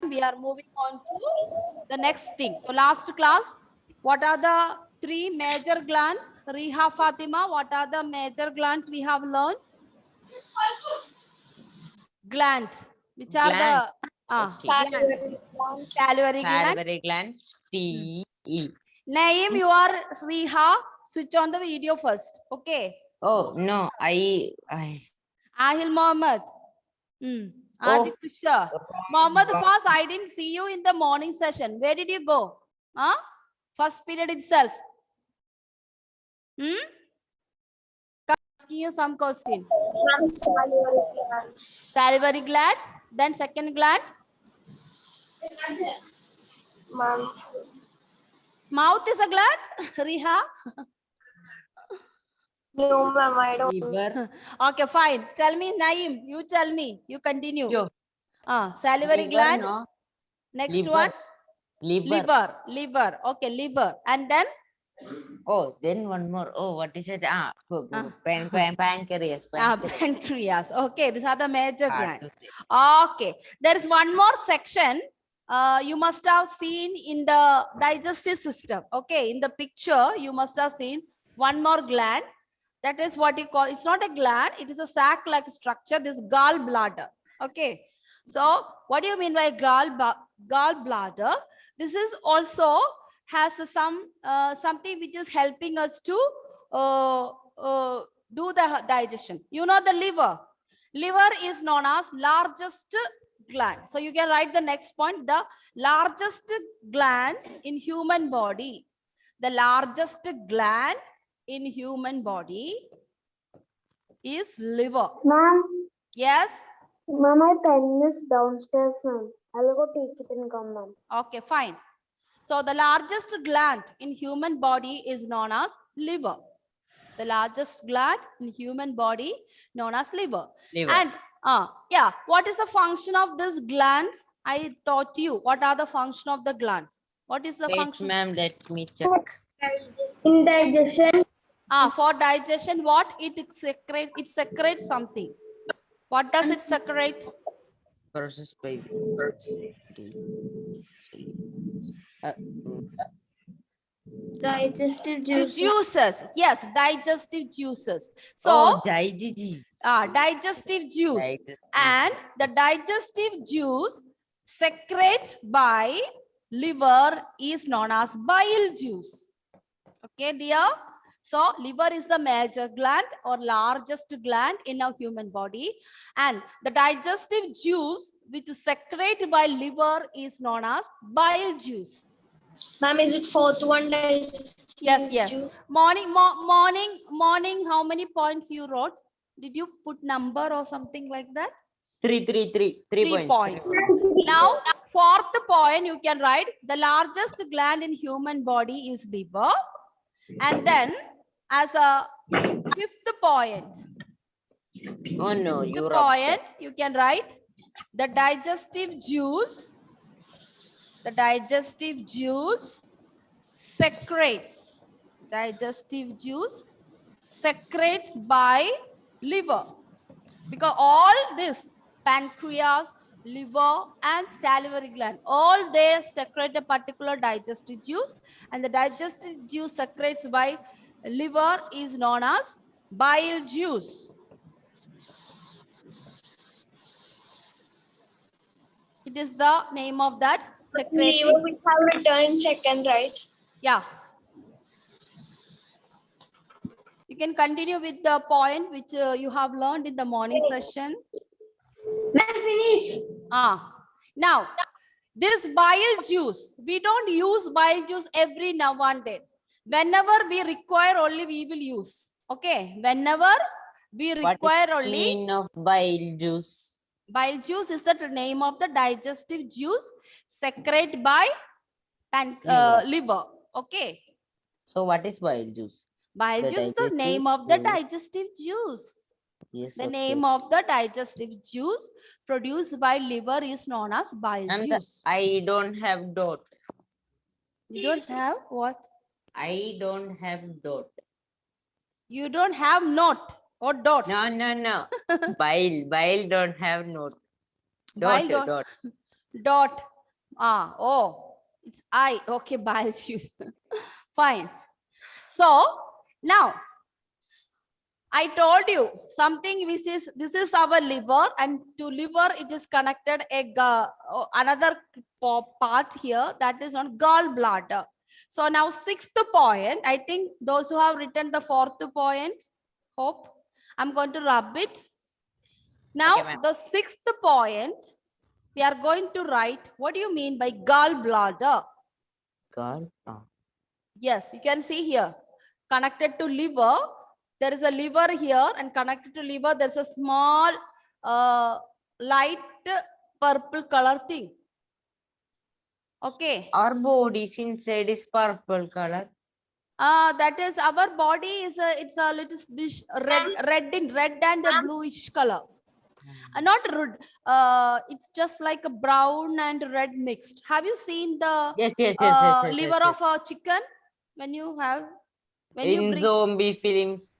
we are moving on to the next thing. So last class, what are the three major glands? Riha, Fatima, what are the major glands we have learned? Gland. Which are the glands? Salivary glands. Salivary glands. T-E. Naeem, you are Riha. Switch on the video first. Okay. Oh, no. Ahil Mohammed. Adi Oh. Kusha. Mohammed Faz, I didn't see you in the morning session. Where did you go? Huh? First period itself. Asking you some question. Salivary gland. Then second gland. Mouth is a gland. Riha. No, ma'am, I don't. Liver. Okay, fine. Tell me, Naeem. You tell me. You continue. Yo. Salivary Liver, gland. no. Next Liver. one. Liver. Liver. Okay, liver. And then? Oh, then one more. Oh, what is it? Pancreas. Pancreas. Okay, these are the major Hard glands. to say. Okay, there is one more section you must have seen in the digestive system. Okay, in the picture, you must have seen one more gland. That is what you call, it's not a gland, it is a sac-like structure, this gallbladder. Okay, so what do you mean by gallbladder? This is also has some something which is helping us to do the digestion. You know the liver. Liver is known as largest gland. So you can write the next point. The largest glands in human body. The largest gland in human body is liver. Ma'am, Yes. ma'am, my pen is downstairs, ma'am. I'll go take it and come, ma'am. Okay, fine. So the largest gland in human body is known as liver. The largest gland in human body known as liver. And yeah, what is the function of these glands? I taught you. What are the function of the glands? What is the function? Ma'am, let me check. Indigestion. For digestion, what it secretes something. What does it secrete? Process by Digestive Juices. Yes, digestive juices. So, digestive. Digestive juice. And the digestive juice secreted by liver is known as bile juice. Okay, dear. So, liver is the major gland or largest gland in our human body. And the digestive juice which is secreted by liver is known as bile juice. Ma'am, is it fourth one? Yes. Juice? Morning, how many points you wrote? Did you put number or something like that? 3 points. Now, fourth point, you can write the largest gland in human body is liver. And then as a fifth point, Oh no, you can write the digestive juice. The digestive juice secretes. Digestive juice secretes by liver. Because all this, pancreas, liver and salivary gland, all they secrete a particular digestive juice, and the digestive juice secretes by liver is known as bile juice. It is the name of that secreting. Liver we have written in second, right? Yeah. You can continue with the point which you have learned in the morning session. Finish. Now, this bile juice, we don't use bile juice every now and then. Whenever we require only, we will use. Okay. Whenever we require only. Mean of bile juice. Bile juice is the name of the digestive juice secreted by liver. Okay. So what is bile juice? Bile juice is the name of the digestive juice. Yes. The name of the digestive juice produced by liver is known as bile juice. I don't have dot. You don't have what? I don't have dot. You don't have knot or dot? No. Bile don't have note. Dot. Oh, it's I. Okay, bile juice. Fine. So now I told you something which is, this is our liver, and to liver it is connected another part here, that is on gallbladder. So now sixth point, I think those who have written the fourth point, hope I'm going to rub it. Now Okay, ma'am. the sixth point, we are going to write, what do you mean by gallbladder? God. Oh. Yes, you can see here, connected to liver. There is a liver here, and connected to liver, there's a small light purple color thing. Okay. Our body's inside is purple color. That is, our body is it's a little bit red and a bluish color. Not red. It's just like a brown and red mixed. Have you seen the Yes, liver of a chicken when you have in bring zombie films.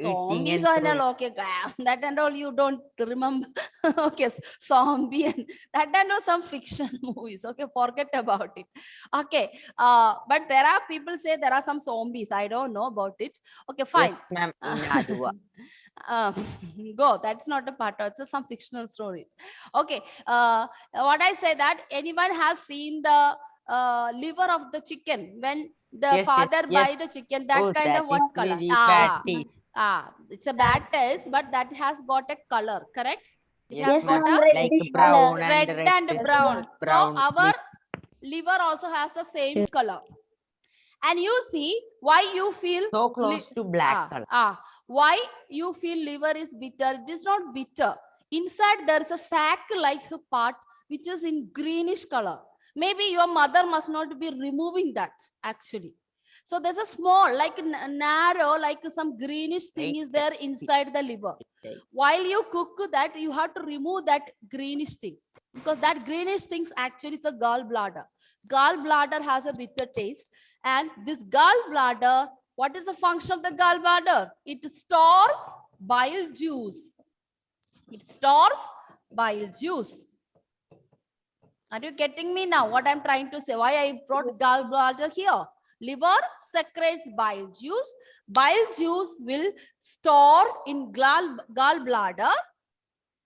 zombies and and throwing. all, okay, that and all you don't remember. Okay, zombie and that and all some fiction movies. Okay, forget about it. Okay, but there are people say there are some zombies. I don't know about it. Okay, fine. Yes, ma'am. In Adua. Go. That's not a part. It's some fictional story. Okay. What I say that anyone has seen the liver of the chicken when the father buy the chicken, that Oh, kind that of what is color? very bad taste. It's a bad taste, but that has got a color, correct? It Yes, has got ma'am. a Like reddish brown color. and red and brown. So brown. our liver also has the same color. And you see why you feel So close to black color. why you feel liver is bitter. It is not bitter. Inside there is a sac like part which is in greenish color. Maybe your mother must not be removing that actually. So there's a small, like narrow, like some greenish thing is there inside the liver. While you cook that, you have to remove that greenish thing, because that greenish thing actually is a gallbladder. Gallbladder has a bitter taste, and this gallbladder, what is the function of the gallbladder? It stores bile juice. It stores bile juice. Are you getting me now? What I'm trying to say? Why I brought gallbladder here? Liver secretes bile juice. Bile juice will store in gallbladder.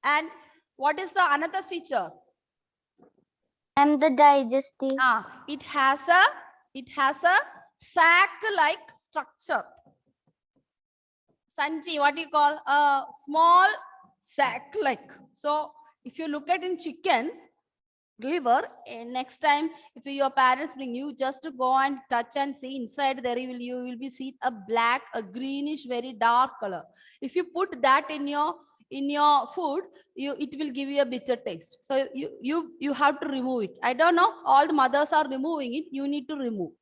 And what is the another feature? And the digestive. It has a sac-like structure. Sanji, what do you call a small sac-like? So if you look at in chickens liver, next time if your parents bring you, just to go and touch and see inside there, you will be see a black, a greenish, very dark color. If you put that in your food, it will give you a bitter taste. So you have to remove it. I don't know, all the mothers are removing it. You need to remove.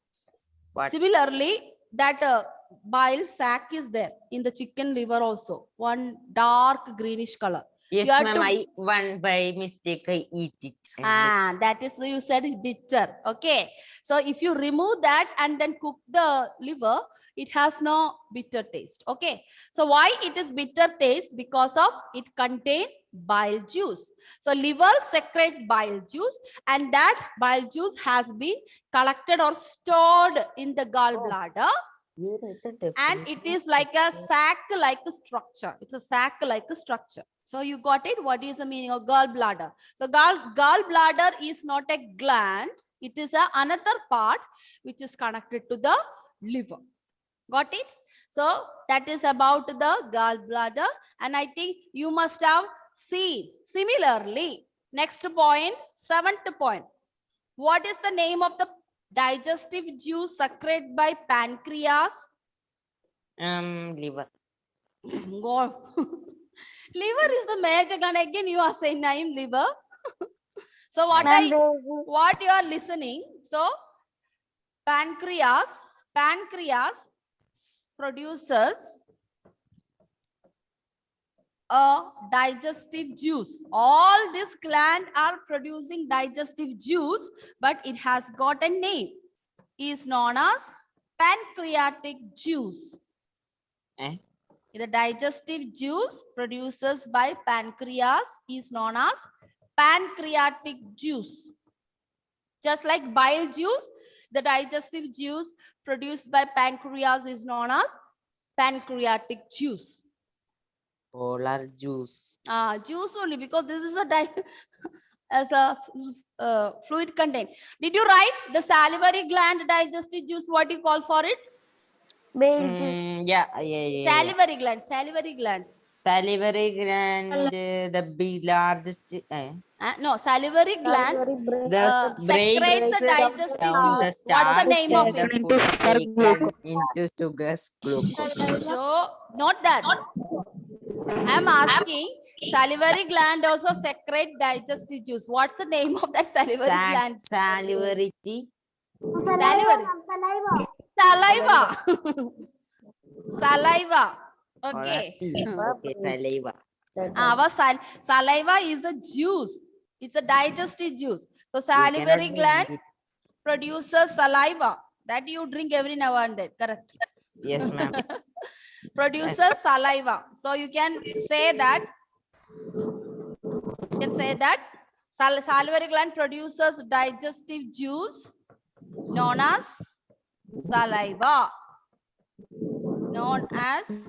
What? Similarly, that bile sac is there in the chicken liver also, one dark greenish color. Yes, ma'am. I one by mistake I eat it. That is, you said bitter. Okay. So if you remove that and then cook the liver, it has no bitter taste. Okay. So why it is bitter taste? Because of it contain bile juice. So liver secrete bile juice, and that bile juice has been collected or stored in the gallbladder. And it is like a sac-like structure. It's a sac-like structure. So you got it? What is the meaning of gallbladder? So gallbladder is not a gland. It is another part which is connected to the liver. Got it? So that is about the gallbladder. And I think you must have seen. Similarly, next point, seventh point. What is the name of the digestive juice secreted by pancreas? Liver. God. Liver is the major gland. Again, you are saying name liver. So what you are listening? So pancreas produces a digestive juice. All these glands are producing digestive juice, but it has got a name. Is known as pancreatic juice. The digestive juice produced by pancreas is known as pancreatic juice. Just like bile juice, the digestive juice produced by pancreas is known as pancreatic juice. Polar juice. Juice only, because this is a as a fluid content. Did you write the salivary gland digestive juice? What you call for it? Bale juice. Yeah. Salivary gland. Salivary gland. Salivary gland, the big largest. No, salivary gland The brain secretes the breaks digestive down the juice. What's the starch name in of the it? food taken into sugars glucose. So, not that. I am asking, salivary gland also secrete digestive juice. What's the name of that salivary gland? Salivary. Salivary. Saliva. Saliva. Okay. Okay, saliva. Our saliva is a juice. It's a digestive juice. So salivary gland produces saliva that you drink every now and then. Correct. Yes, ma'am. Produces saliva. So you can say that. You can say that salivary gland produces digestive juice known as saliva. Known as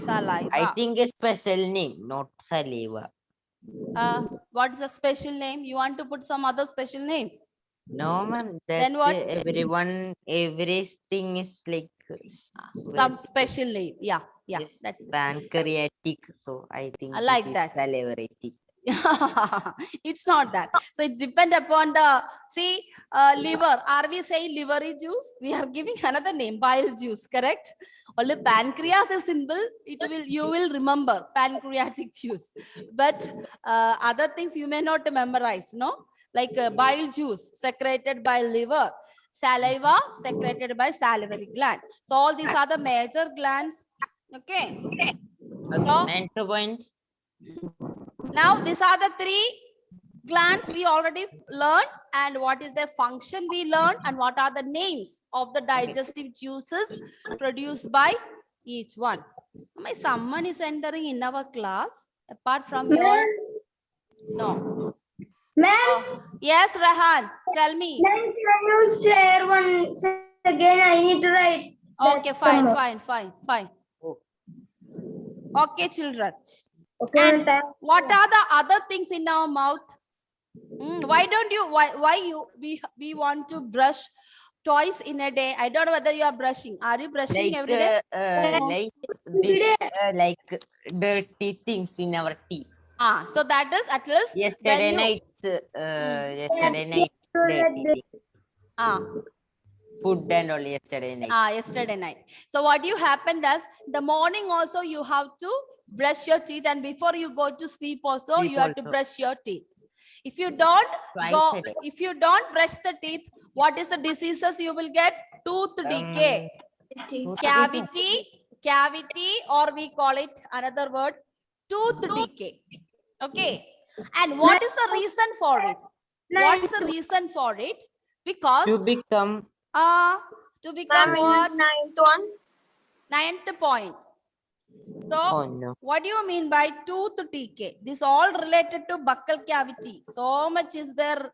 saliva. I think a special name, not saliva. What is the special name? You want to put some other special name? No, ma'am. Then That what? everything is like Some special name. Yeah, yes, that's pancreatic. So I think I like this is that. salivary. It's not that. So it depends upon the liver. Are we saying livery juice? We are giving another name, bile juice, correct? Only pancreas is simple. You will remember pancreatic juice. But other things you may not memorize, no? Like bile juice secreted by liver, saliva secreted by salivary gland. So all these are the major glands. Okay. Okay, So 9 points. now these are the three glands we already learned, and what is their function we learned, and what are the names of the digestive juices produced by each one. My someone is entering in our class apart from your no. Ma'am, Yes, Rahan, tell me. can you share one again? I need to write. Okay, that fine, somewhere. fine. Oh. Okay, children. Okay, And thank what are the other things in our mouth? Why don't you? We want to brush twice in a day? I don't know whether you are brushing. Are you brushing Like, every day? like this, like dirty things in our teeth. So that is at least Yesterday when you, night, dirty things. Food and all yesterday night. Yesterday night. So what you happened is the morning also you have to brush your teeth, and before you go to sleep also Sleep you have to also. brush your teeth. If you don't Twice a day. if you don't brush the teeth, what is the diseases you will get? Tooth decay, cavity, or we call it another word, tooth decay. Okay. And what is the reason for it? What's the reason for it? Because To become what? Ninth one. 9th point. So oh no. what do you mean by tooth decay? This all related to buccal cavity. So much is there.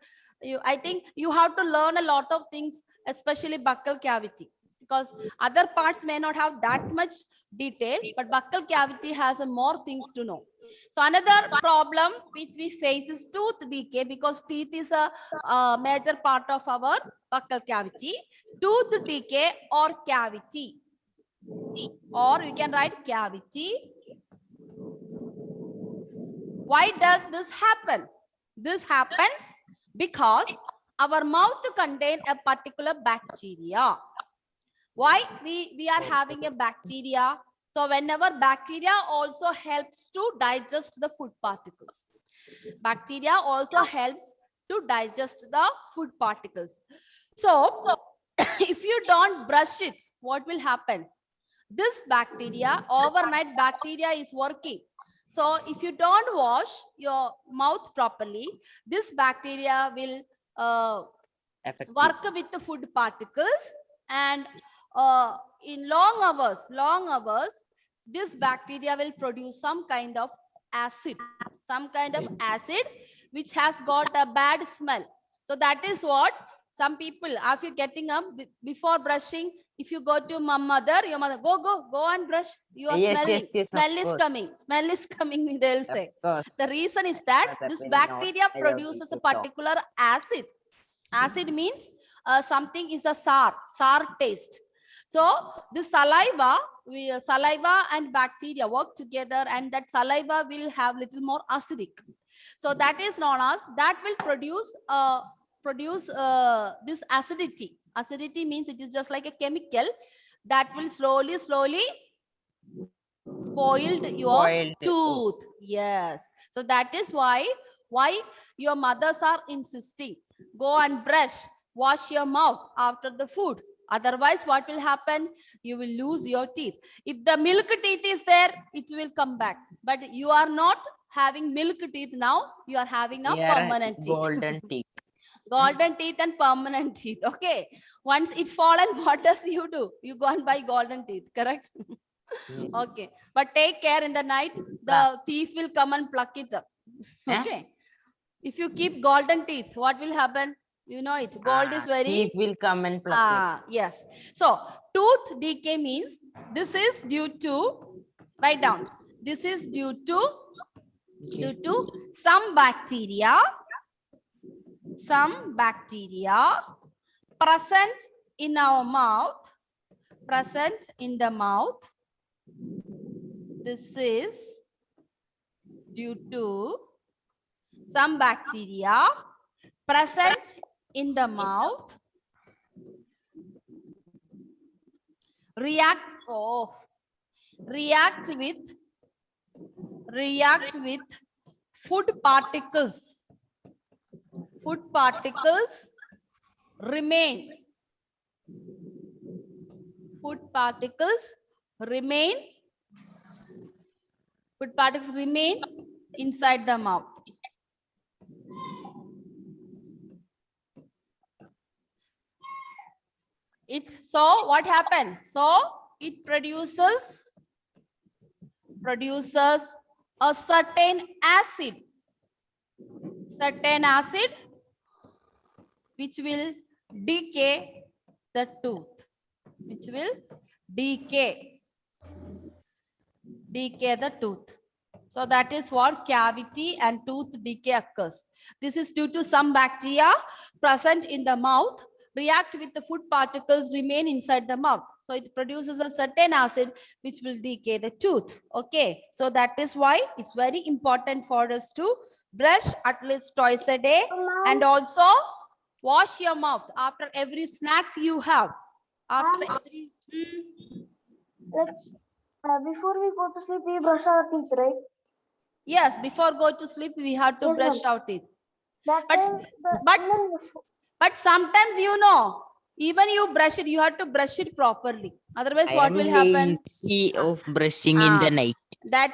I think you have to learn a lot of things, especially buccal cavity, because other parts may not have that much detail, but buccal cavity has more things to know. So another problem which we face is tooth decay, because teeth is a major part of our buccal cavity. Tooth decay or cavity, or we can write cavity. Why does this happen? This happens because our mouth contains a particular bacteria. Why we are having a bacteria? So whenever bacteria also helps to digest the food particles. Bacteria also helps to digest the food particles. So if you don't brush it, what will happen? This bacteria, overnight bacteria is working. So if you don't wash your mouth properly, this bacteria will work with the food particles, and in long hours, this bacteria will produce some kind of acid which has got a bad smell. So that is what some people, after getting up, before brushing, if you go to mother, your mother, go and brush. You are Yes, smelling. yes, of Smell is course. coming. Smell is coming, they'll Of say. course. The reason is that Mother this will not bacteria allow me produces to a talk. particular acid. Acid means something is a sour taste. So this saliva, saliva and bacteria work together, and that saliva will have little more acidic. So that is known as, that will produce this acidity. Acidity means it is just like a chemical that will slowly spoiled your Spoiled. tooth. Yes. So that is why your mothers are insisting, go and brush, wash your mouth after the food. Otherwise, what will happen? You will lose your teeth. If the milk teeth is there, it will come back. But you are not having milk teeth now. You are having now Here, permanent teeth. golden teeth. Golden teeth and permanent teeth. Okay. Once it fallen, what does you do? You go and buy golden teeth, correct? Okay. But take care, in the night, the thief will come and pluck it up. Okay. If you keep golden teeth, what will happen? You know it. Gold is very. Thief will come and pluck it. Yes. So tooth decay means this is due to, write down. This is due to some bacteria present in our mouth, present in the mouth. This is due to some bacteria present in the mouth react with food particles. Food particles remain. Food particles remain inside the mouth. So what happened? So it produces a certain acid which will decay the tooth, decay the tooth. So that is what cavity and tooth decay occurs. This is due to some bacteria present in the mouth react with the food particles remain inside the mouth. So it produces a certain acid which will decay the tooth. Okay. So that is why it's very important for us to brush at least twice a day, and also wash your mouth after every snacks you have. After every Before we go to sleep, we brush our teeth, right? Yes, before go to sleep, we have to Yes, brush ma'am. our teeth. That But- time, But sometimes, even you brush it, you have to brush it properly. Otherwise, I what am will happen? lazy of brushing in the night. That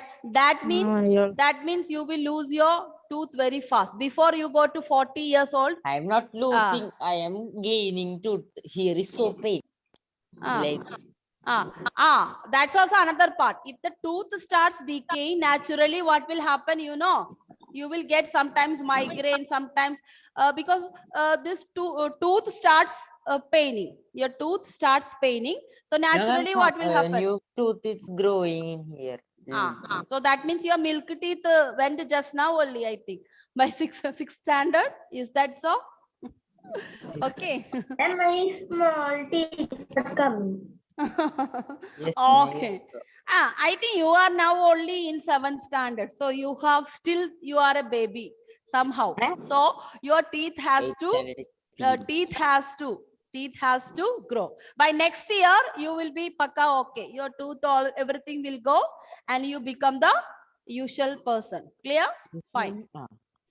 means you will lose your tooth very fast. Before you go to 40 years old, I am not losing. I am gaining tooth. Here is so pain. Like, that's also another part. If the tooth starts decaying naturally, what will happen? You will get sometimes migraine, sometimes because this tooth starts paining. Your tooth starts paining. So naturally, what will happen? New tooth is growing in here. So that means your milk teeth went just now only, I think, by sixth standard. Is that so? Okay. and my small teeth are coming. Yes, Okay. I think you are now only in 7th standard. So you are a baby somehow. So your teeth has to grow. By next year, you will be pakka okay. Your tooth, everything will go and you become the usual person. Clear? Fine.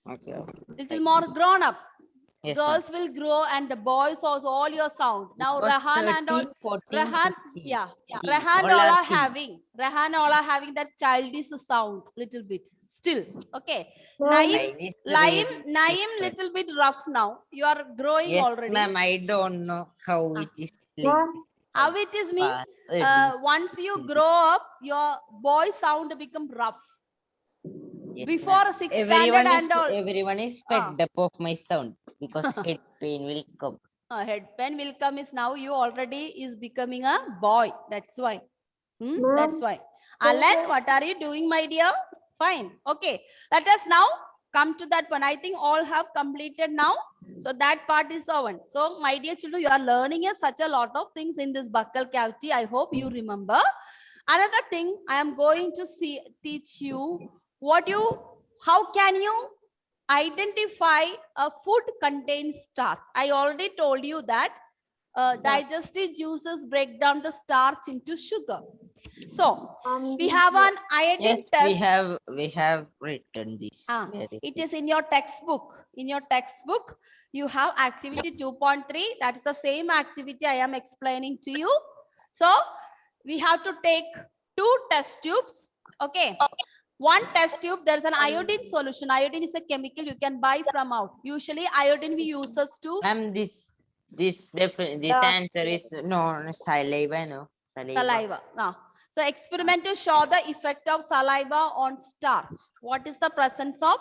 Okay. Little more grown up. Yes, Girls will grow and the boys also all your sound. Now Rahan and all. 14, 15. Rahan All all are are having that childish sound little bit still. Okay. Naim little bit rough now. You are growing Yes, already. ma'am, I don't know how it is like. Ma'am, How it is means once you grow up, your boy sound become rough. Yes, Before ma'am. 6th standard and all. Everyone is fed up of my sound. because head pain will come. Head pain will come is now you already is becoming a boy. That's why. That's Ma'am. why. Alan, what are you doing, my dear? Fine. Okay. Let us now come to that one. I think all have completed now. So that part is over. So my dear children, you are learning such a lot of things in this buccal cavity. I hope you remember. Another thing I am going to teach you how can you identify a food contains starch. I already told you that digestive juices break down the starch into sugar. So we have an iodine Yes, test. we have written this. It is in your textbook. In your textbook, you have activity 2.3. That is the same activity I am explaining to you. So we have to take 2 test tubes. Okay. One test tube, there's an iodine solution. Iodine is a chemical you can buy from out. Usually iodine we use to This answer is no saliva, no saliva. So experiment to show the effect of saliva on starch. What is the presence of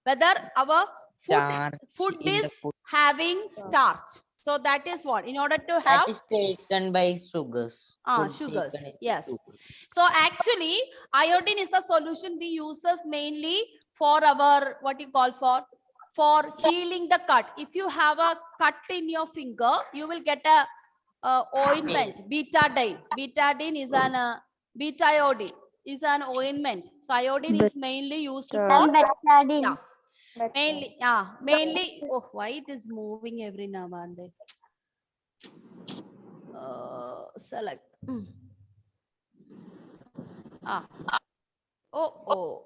whether our Starch food in the is food. having starch. So that is what in order to have That is taken by sugars. Food sugars. taken into Yes. sugar. So actually, iodine is the solution we use mainly for our for healing the cut. If you have a cut in your finger, you will get a ointment, betadine. Betadine is an beta-iodine is an ointment. So iodine is mainly used for mainly. Oh, why it is moving every now and then? Select. Oh.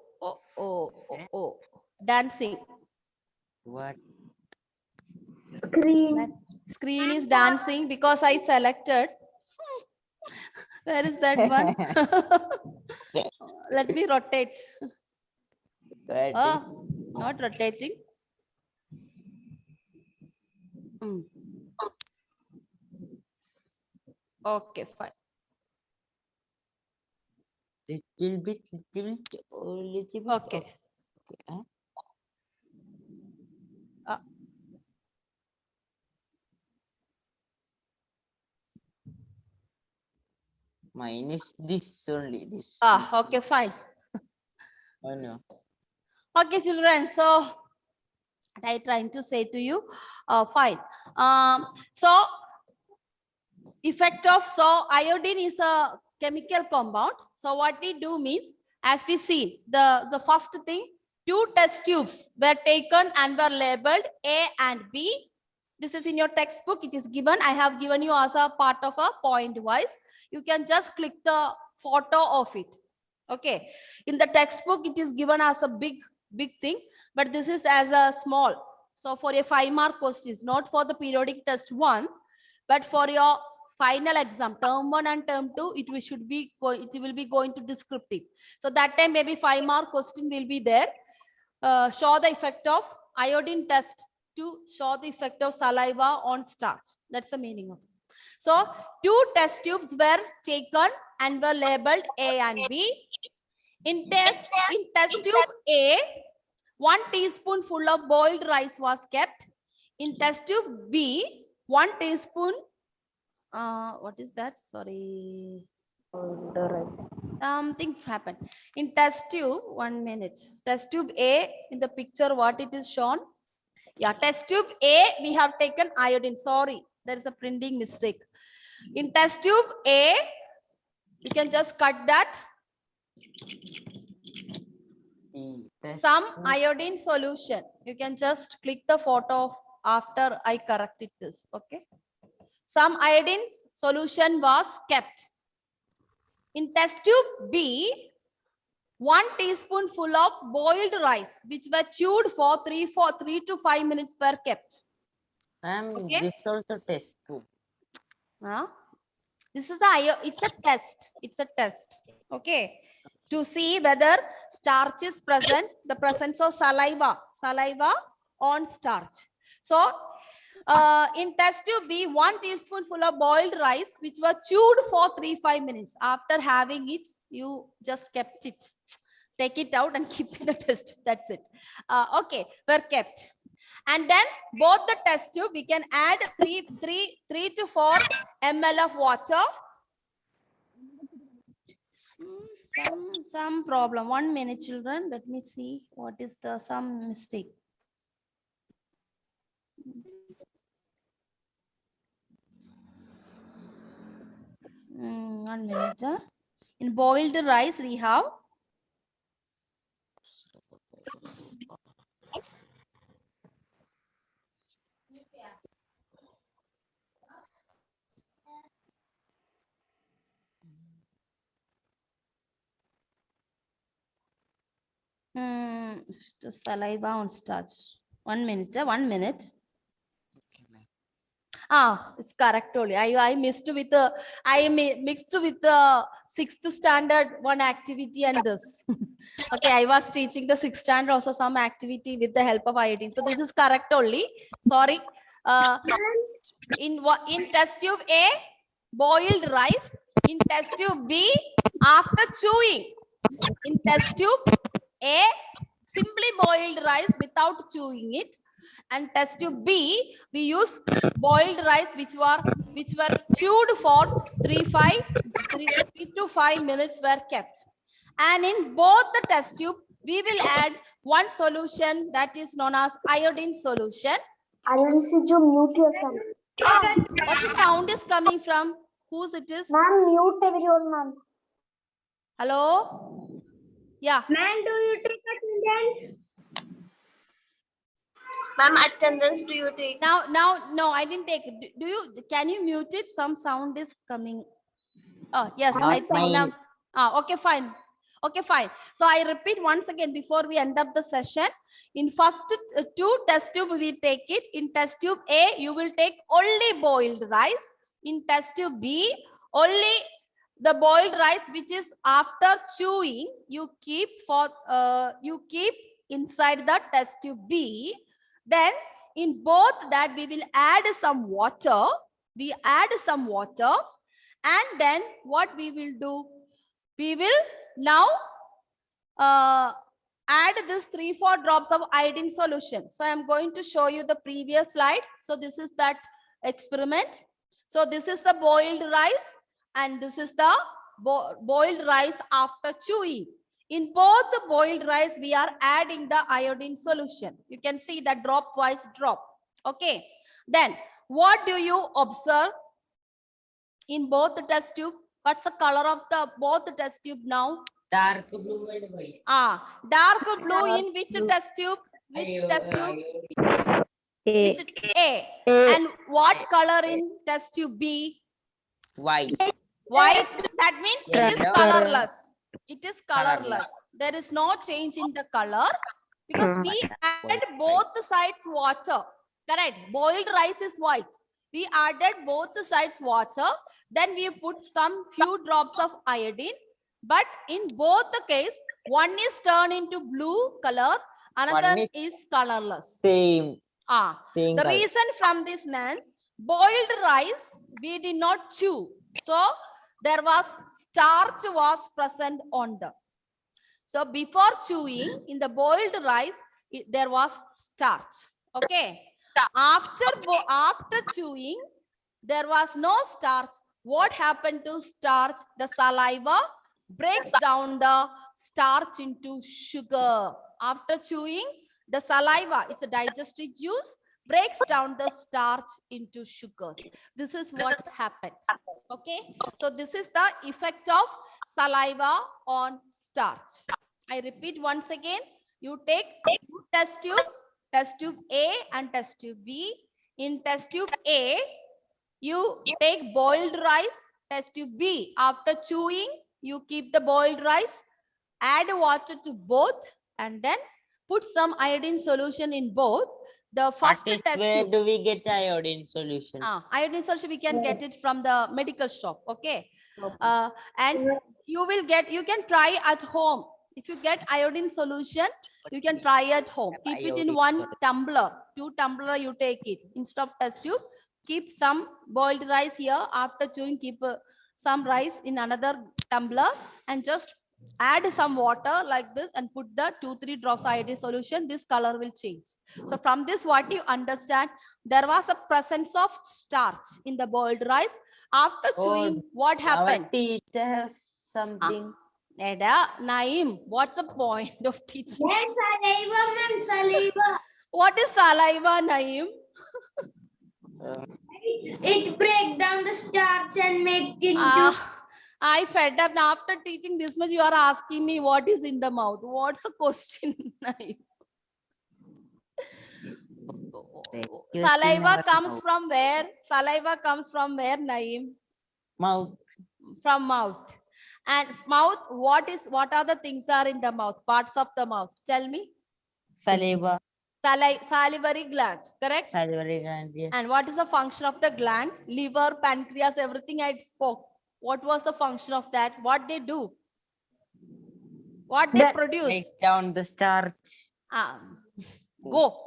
Dancing. What? Screen is dancing because I selected. Where is that one? Let me rotate. Not rotating. Okay, fine. Little bit. Okay. Mine is this only. This. Okay, fine. Oh no. Okay, children. So, what I trying to say to you, fine. So, effect of iodine is a chemical compound. So, what we do means, as we see, the first thing, 2 test tubes were taken and were labeled A and B. This is in your textbook. It is given. I have given you as a part of a point wise. You can just click the photo of it. Okay. In the textbook, it is given as a big thing, but this is as a small. So for a 5-mark question, not for the periodic test 1, but for your final exam, term 1 and term 2, it will be going to descriptive. So that time maybe 5-mark question will be there. Show the effect of iodine test to show the effect of saliva on starch. That's the meaning of it. So 2 test tubes were taken and were labeled A and B. In test tube A, 1 teaspoonful of boiled rice was kept. In test tube B, 1 teaspoon. What is that? Sorry. Something happened. In test tube, 1 minute. Test tube A, in the picture, what it is shown? Yeah, test tube A, we have taken iodine. Sorry, there is a printing mistake. In test tube A, you can just cut that. Some iodine solution. You can just click the photo after I corrected this. Okay. Some iodine solution was kept. In test tube B, 1 teaspoonful of boiled rice, which were chewed for 3 to 5 minutes were kept. Okay. This also test too. This is it's a test. It's a test. Okay. To see whether starch is present, the presence of saliva on starch. So in test tube B, 1 teaspoonful of boiled rice, which were chewed for 3-5 minutes. After having it, you just kept it. Take it out and keep in the test tube. That's it. Okay, were kept. And then both the test tube, we can add 3 to 4 ml of water. Some problem. 1 minute, children. Let me see what is the some mistake. 1 minute. In boiled rice, we have saliva on starch. 1 minute. 1 minute. It's correct only. I mixed with mixed with the 6th standard one activity and this. Okay, I was teaching the 6th standard also some activity with the help of iodine. So this is correct only. Sorry. In test tube A, boiled rice. In test tube B, after chewing. In test tube A, simply boiled rice without chewing it. And test tube B, we use boiled rice which were chewed for 3 to 5 minutes were kept. And in both the test tube, we will add one solution that is known as iodine solution. Iodine se jo mute yourself. What the sound is coming from? Whose it is? Ma'am, mute everyone, ma'am. Hello? Yeah. Ma'am, do you take attendance? Ma'am, attendance do you take? Now, no, I didn't take it. Do you? Can you mute it? Some sound is coming. Oh, yes, I think now. Okay, fine. Okay, fine. So I repeat once again before we end up the session. In first 2 test tube, we take it. In test tube A, you will take only boiled rice. In test tube B, only the boiled rice which is after chewing, you keep inside the test tube B. Then in both that we will add some water. We add some water, and then what we will do? We will now add this 3-4 drops of iodine solution. So I am going to show you the previous slide. So this is that experiment. So this is the boiled rice, and this is the boiled rice after chewing. In both the boiled rice, we are adding the iodine solution. You can see that drop-wise drop. Okay. Then what do you observe in both the test tube? What's the color of both the test tube now? Dark blue and white. Dark blue in which test tube? Which test tube? Which A. And what color in test tube B? White. White. That means it is Yellow. colorless. It is colorless. There is no change in the color because we add both the sides water. Correct. Boiled rice is white. We added both the sides water. Then we put some few drops of iodine. But in both the case, one is turned into blue color, another is colorless. Same. The color. reason from this means boiled rice we did not chew. So there was starch was present on them. So before chewing in the boiled rice, there was starch. Okay. After chewing, there was no starch. What happened to starch? The saliva breaks down the starch into sugar. After chewing, the saliva, it's a digestive juice, breaks down the starch into sugars. This is what happened. Okay. So this is the effect of saliva on starch. I repeat once again. You take test tube A and test tube B. In test tube A, you take boiled rice. Test tube B, after chewing, you keep the boiled rice, add water to both, and then put some iodine solution in both. The first test where tube. do we get iodine solution? Iodine solution, we can get it from the medical shop. Okay. And you can try at home. If you get iodine solution, you can try at home. Keep it in 1 tumbler, 2 tumbler you take it. Instead of test tube, keep some boiled rice here. After chewing, keep some rice in another tumbler and just Add some water like this and put the 2-3 drops iodine solution. This color will change. So from this, what you understand, there was a presence of starch in the boiled rice. After chewing, what Our happened? teacher has something. Eda, Naeem, what's the point of teaching? Saliva, ma'am, saliva. What is saliva, Naeem? It break down the starch and make into. I fed up. Now, after teaching this much, you are asking me what is in the mouth. What's the question, Naeem? Saliva comes from where? Saliva comes from where, Naeem? Mouth. From mouth. And mouth, what are the things are in the mouth? Parts of the mouth. Tell me. Saliva. Salivary gland, correct? Salivary gland, yes. And what is the function of the gland? Liver, pancreas, everything I spoke. What was the function of that? What they do? What they produce? Break down the starch. Go.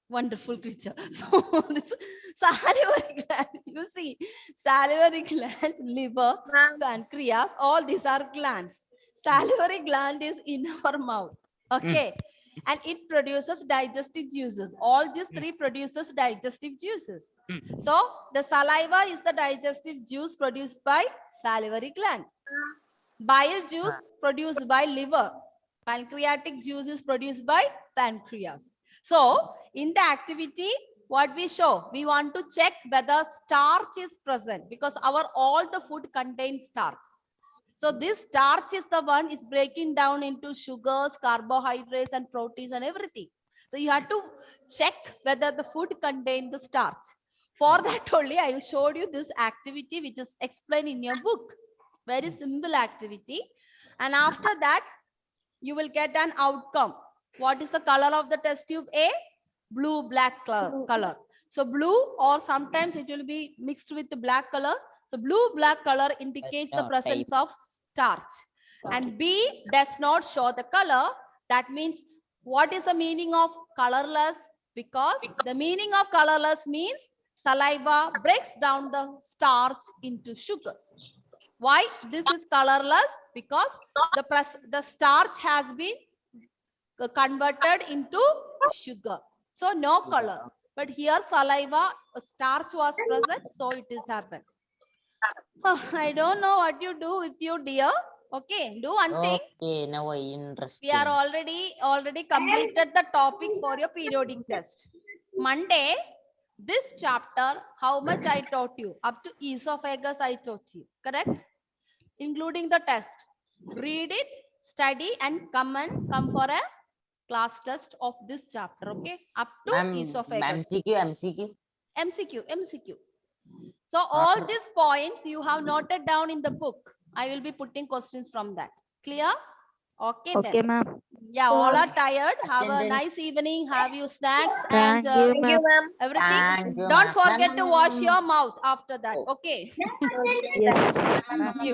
Wonderful creature. So this salivary gland, you see, salivary gland, liver, pancreas, all these are glands. Salivary gland is in our mouth. Okay. And it produces digestive juices. All these three produces digestive juices. So the saliva is the digestive juice produced by salivary gland. Bile juice produced by liver. Pancreatic juice is produced by pancreas. So in the activity, what we show, we want to check whether starch is present because all the food contains starch. So this starch is the one is breaking down into sugars, carbohydrates, and proteins and everything. So you have to check whether the food contains the starch. For that only, I showed you this activity which is explained in your book. Very simple activity. And after that, you will get an outcome. What is the color of the test tube A? Blue, black color. So blue, or sometimes it will be mixed with the black color. So blue, black color indicates the presence of starch. And B does not show the color. That means what is the meaning of colorless? Because the meaning of colorless means saliva breaks down the starch into sugars. Why this is colorless? Because the starch has been converted into sugar. So no color. But here saliva, starch was present, so it is happened. I don't know what you do with you, dear. Okay, do one thing. Okay, now I interesting. We are already completed the topic for your periodic test. Monday, this chapter, how much I taught you? Up to esophagus I taught you, correct? Including the test. Read it, study, and come for a class test of this chapter, okay? Up to esophagus. MCQ. So all these points you have noted down in the book. I will be putting questions from that. Clear? Okay, Okay, then. ma'am. Yeah, all are tired. Have a nice evening. Have you snacks and Thank you, ma'am. everything. Thank you, Don't ma'am. forget to wash your mouth after that. Okay. Yes. Thank you.